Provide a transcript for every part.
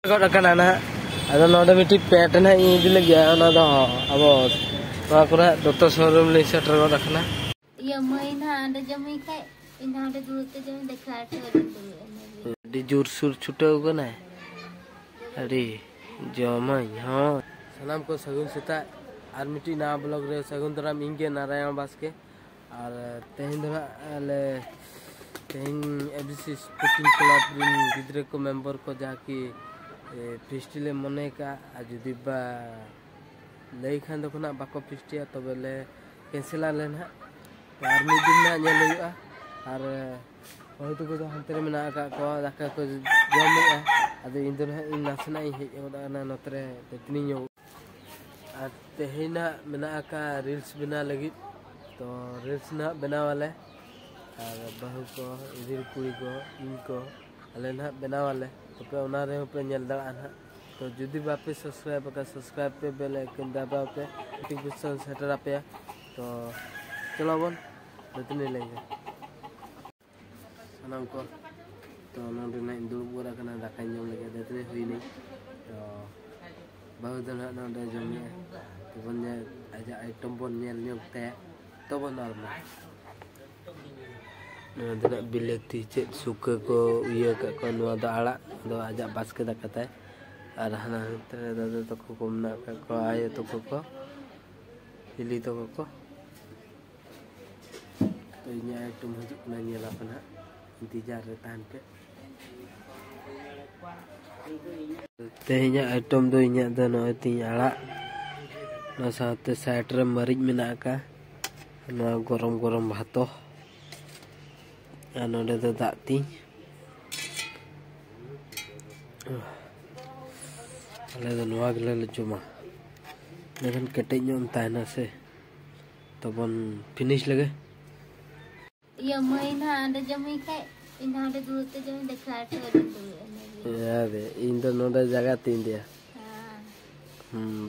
मिट्टी पेट ना इदी लगे अब डॉक्टर शोरूम ले सेटर रखना ये महीना अंडे जमी खाए इन अंडे दूरते जमी देखा अड़ी जोर सुर छुटाव कना अड़ी जमाई हाँ सानाम को सगुन सेता और मिट्टी ना ब्लॉग रे सगुन दाराम इंगे नारायण बास्के और तेहन दो आले तेहन एबीसी स्पोर्टिंग क्लब रिन गिद्रे को मेंबर को जाकी फिस्टिले मने का जुदी बा लई खान दो खुना बाको फिस्टिया तो बेले कैंसिल आले ना और मिड दिन ना नेल हुआ और होयतो को हंते रे मेना का को दाका को जमेगा अदो इन दो इन नासना हेज ओना नतरे तेतनी नो और तेहिना मेना का रील्स बना लगी तो रील्स ना बना वाले और बहु को इधर कुड़ी को इनको अले ना बना वाले तो पे ओना रे पे नेल दड़ा ना तो जुदी बापे सब्सक्राइब का सब्सक्राइब पे बेल आइकन दबा पे नोटिफिकेशन सेटर पे तो चलो बन इतने लेंगे सानाम को तो नोंडे ना दुड़ुब गोरा कना दाका जम लगे इतने हुई नहीं तो बहु दिन नोंडे जमी तो बन आजा आइटम बन नेल न्योते तो बन आलमा नोंडे बिलेती चेत सुके को इया को नवा द आड़ा दो आजा बास्के दाकाते और हाना तेरे दादा तो को मना को आए तो को हिली तो को तो इन्हें आइटम हजू ना नेला पना इंतजार रे तान पे तेहिnya आइटम दो इन्हें द नो ती आड़ा ना साथे साइड रे मरीज मेना का ना गरम गरम भातो नोंडे दो दाग ती अले दो नवा गले जमा लेकिन कटे ᱧᱚᱜ ताना से तो बन फिनिश लगे ये महीना अंडे जमी खाए इन अंडे दूरते जमी देखा याद है इन तो नोडा जगह तीन दिया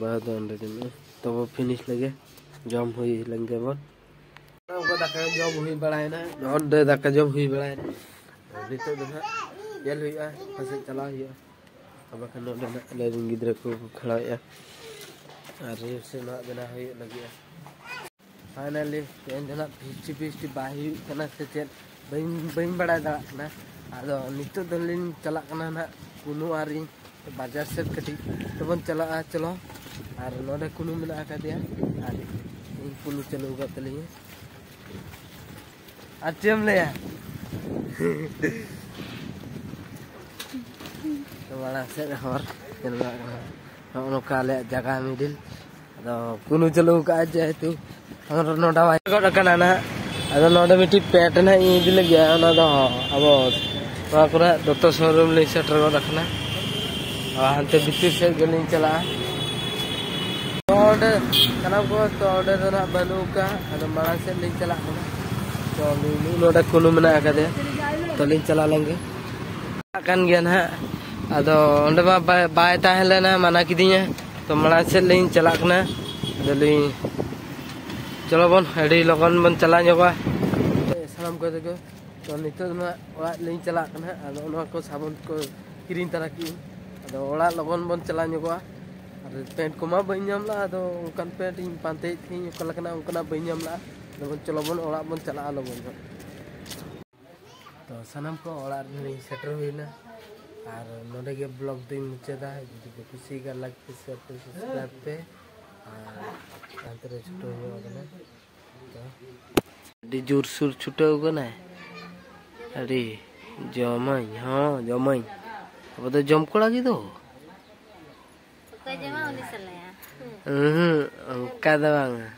बहुत अंडे जमी तो वो फिनिश लगे जम हुई लंगे बन हमको दाका जम हुई बड़ाए ना नोडे दाका जम हुई बड़ाए ना नितो दो ना येल हुईआ फसे चला हुईआ अब खान नोडे ना ले गिद्रे को खड़ा या और से ना बना हुई लगी फाइनली तेन जना फिस्टी बाही कना से चेत बइन बड़ा दा ना आदो नितो दलिन चला कना ना कुनु आरी बाजार से कटी तो बन चला चलो और नोडे कुनु मेना का दिया और इन कुनु चलो का तलिए आचम ले तो बड़ा से और चलवा ono kale jaga midil ado kunu chalo ka jae tu amar noda vai ko kana na ado noda miti pet na idi lage ona do abo to kora doctor showroom le setter ko rakhna hante bitir se gelin chala order kana ko to order na banu ka ado mara se le chala तो नोडा कुनु मना का दे तो लिन चला लेंगे kan gian ha ado onde ma bae tahen na mana kidinya to mara se lein chalak na dali chalo bon adi logon bon chala nyoba salam ko dego to nito na ora lein chalak na ado ona ko sabon ko kirin taraki ado ora logon bon chala nyoba ado pant ko ma banyam la ado kan pant in pante thi ko lakna unkana banyam la bon chalo bon ora bon chala logon तो सनम को और shutter हुईना और नोडे के blog दिन मुचादा जुदी कुसी का like पे share पे सब्सक्राइब पे और अंतरे छुटो हो गना तो अड़ी जोर सुर छुटो हो गना अड़ी जमाई हां जमाई अब तो जम कोड़ा की दो का जमा होने चला या का दवांगा